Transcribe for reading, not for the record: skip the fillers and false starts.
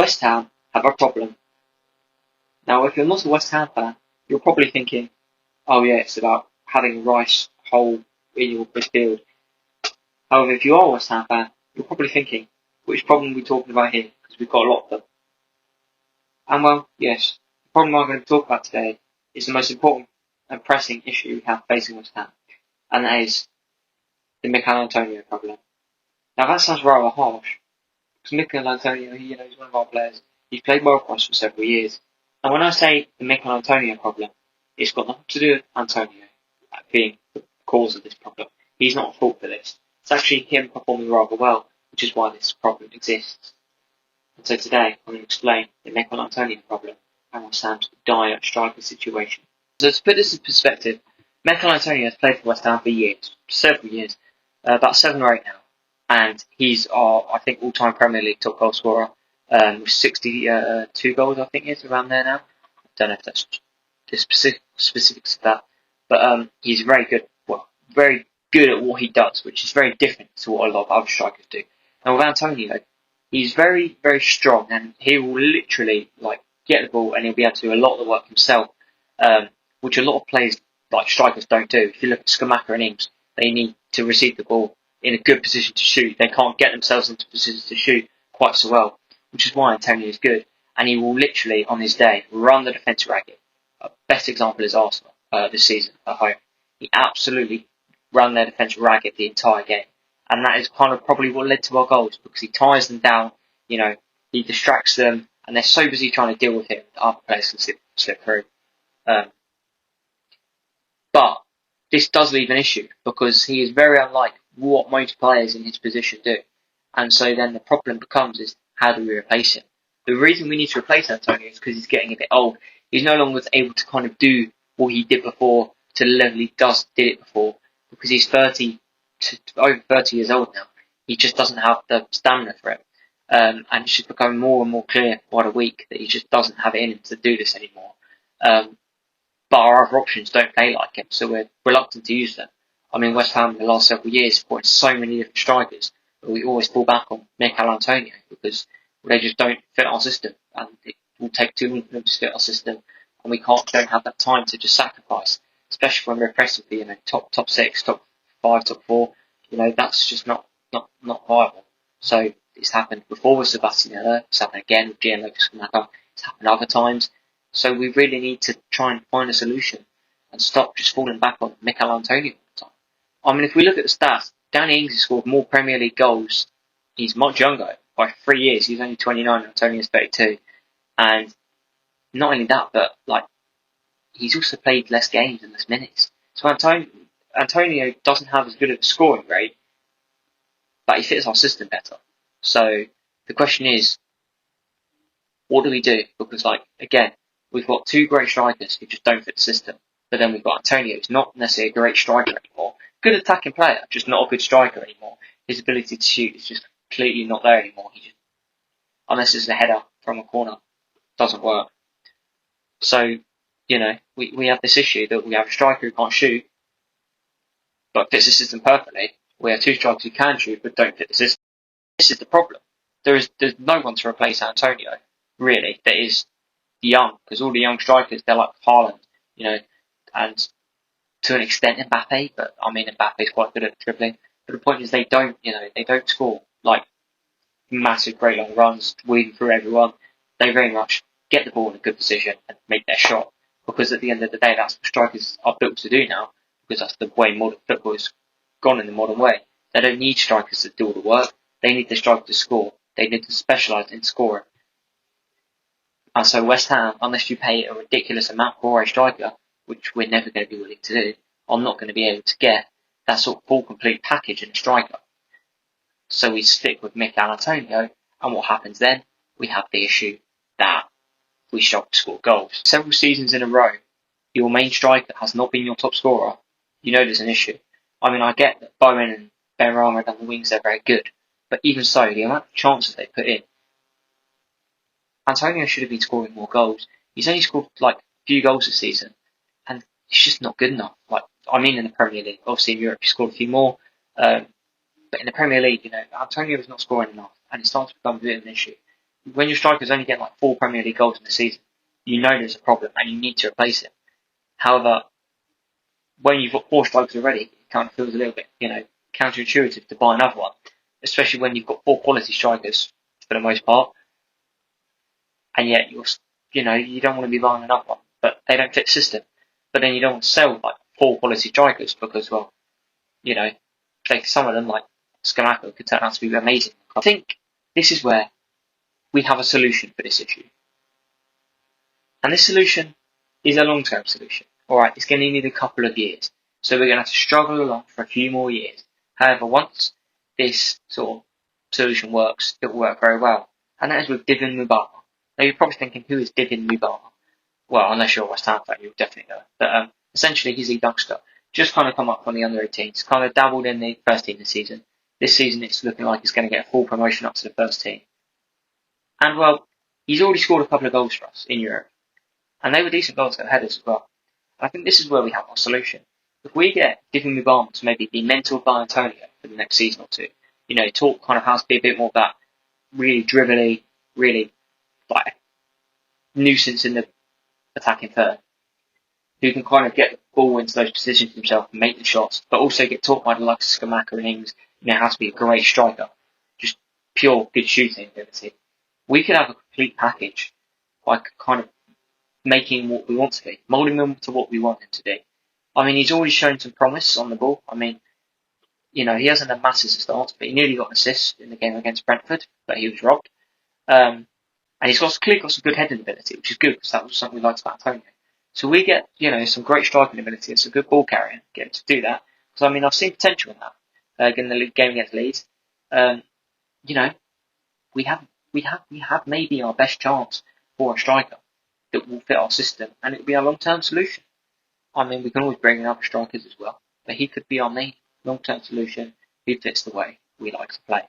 West Ham have a problem. Now, if you're not a West Ham fan, you're probably thinking, oh yeah, it's about having a Rice hole in your midfield. However, if you are a West Ham fan, you're probably thinking, which problem are we talking about here? Because we've got a lot of them. And well, yes, the problem I'm going to talk about today is the most important and pressing issue we have facing West Ham, and that is the Mikel Antonio problem. Now that sounds rather harsh, because Mikel Antonio, he's one of our players. He's played well for us for several years. And when I say the Mikel Antonio problem, it's got nothing to do with Antonio being the cause of this problem. He's not at fault for this. It's actually him performing rather well, which is why this problem exists. And so today, I'm going to explain the Mikel Antonio problem and West Ham's dire striker situation. So to put this in perspective, Mikel Antonio has played for West Ham for years, several years, about 7 or 8 now, and he's our, I think, all-time Premier League top goal scorer, with 62 goals, I think is around there now. I don't know if that's the specifics of that, but he's very good at what he does, which is very different to what a lot of other strikers do. Now with Antonio, he's very, very strong, and he will literally get the ball, and he'll be able to do a lot of the work himself, which a lot of players like strikers don't do. If you look at Scamacca and Ings, they need to receive the ball in a good position to shoot. They can't get themselves into positions to shoot quite so well, which is why Antonio is good, and he will literally on his day run the defence ragged. Best example is Arsenal this season at home. He absolutely ran their defence ragged the entire game. And that is kind of probably what led to our goals, because he ties them down, he distracts them, and they're so busy trying to deal with him that other players can slip through. But this does leave an issue, because he is very unlike what most players in his position do. And so then the problem becomes is, how do we replace him? The reason we need to replace Antonio is because he's getting a bit old. He's no longer able to kind of do what he did before to the level he did it before, because he's over 30 years old now. He just doesn't have the stamina for it. And it's just becoming more and more clear by the week that he just doesn't have it in him to do this anymore. But our other options don't play like him, so we're reluctant to use them. I mean, West Ham in the last several years brought in so many different strikers, but we always fall back on Mikel Antonio because they just don't fit our system, and it will take too long for them to fit our system, and we don't have that time to just sacrifice, especially when we're pressing for top 6, top 5, top 4. That's just not viable. So it's happened before with Sebastian Haller, it's happened again with Gianluca Scamacca, it's happened other times. So we really need to try and find a solution and stop just falling back on Mikel Antonio all the time. I mean, if we look at the stats, Danny Ings has scored more Premier League goals. He's much younger by 3 years. He's only 29, Antonio's 32. And not only that, but he's also played less games and less minutes. So Antonio doesn't have as good of a scoring rate, but he fits our system better. So the question is, what do we do? Because again, we've got 2 great strikers who just don't fit the system. But then we've got Antonio, who's not necessarily a great striker anymore. Good attacking player, just not a good striker anymore. His ability to shoot is just completely not there anymore. Unless it's a header from a corner, doesn't work. So, we have this issue that we have a striker who can't shoot, but fits the system perfectly. We have 2 strikers who can shoot, but don't fit the system. This is the problem. There's no one to replace Antonio, really, that is young, because all the young strikers, they're like Haaland, and to an extent Mbappe, but I mean Mbappe's quite good at dribbling. But the point is they don't score massive great long runs, weaving through everyone. They very much get the ball in a good position and make their shot, because at the end of the day that's what strikers are built to do now, because that's the way modern football has gone in the modern way. They don't need strikers to do all the work, they need the striker to score. They need to specialise in scoring. And so West Ham, unless you pay a ridiculous amount for a striker, which we're never going to be willing to do, are not going to be able to get that sort of full complete package in a striker. So we stick with Mikel Antonio, and what happens then? We have the issue that we struggle to score goals. Several seasons in a row, your main striker has not been your top scorer. There's an issue. I mean, I get that Bowen and Benrahma down the wings, they're very good, but even so, the amount of chances they put in, Antonio should have been scoring more goals. He's only scored a few goals this season, and it's just not good enough. In the Premier League, obviously in Europe he scored a few more, but in the Premier League, Antonio is not scoring enough, and it starts to become a bit of an issue. when your striker's only getting like 4 Premier League goals in the season, you know there's a problem and you need to replace him. However, when you've got 4 strikers already, it kind of feels a little bit, counterintuitive to buy another one, especially when you've got 4 quality strikers for the most part, and yet you don't want to be buying another one, but they don't fit the system. But then you don't want to sell like 4 quality strikers because, well, like some of them, like Scamacca, could turn out to be amazing. I think this is where we have a solution for this issue. And this solution is a long-term solution. Alright, it's going to need a couple of years. So we're going to have to struggle along for a few more years. However, once this sort of solution works, it will work very well. And that is with Divin Mubama. Now you're probably thinking, who is Divin Mubama? Well, unless you're a West Ham fan, you'll definitely know. But essentially, he's a youngster. Just kind of come up from the under-18s. Kind of dabbled in the first team this season. This season, it's looking like he's going to get a full promotion up to the first team. And, well, he's already scored a couple of goals for us in Europe. And they were decent goals at headers as well. And I think this is where we have our solution. If we get Divin Mubama to maybe be mentored by Antonio for the next season or two, talk kind of how to be a bit more of that really dribbly, really like nuisance in the attacking third, who can kind of get the ball into those positions himself and make the shots, but also get taught by the likes of Scamacca and Ings, how to be a great striker, just pure good shooting ability. We could have a complete package by kind of making what we want to be, moulding him to what we want him to be. I mean, he's already shown some promise on the ball. I mean, he hasn't had masses of starts, but he nearly got an assist in the game against Brentford, but he was robbed. And he's clearly got some good heading ability, which is good because that was something we liked about Antonio. So we get, some great striking ability and some good ball carrying, get him to do that. Because I mean, I've seen potential in that. In the game against Leeds, we have maybe our best chance for a striker that will fit our system, and it will be a long-term solution. I mean, we can always bring in other strikers as well, but he could be our main long-term solution who fits the way we like to play.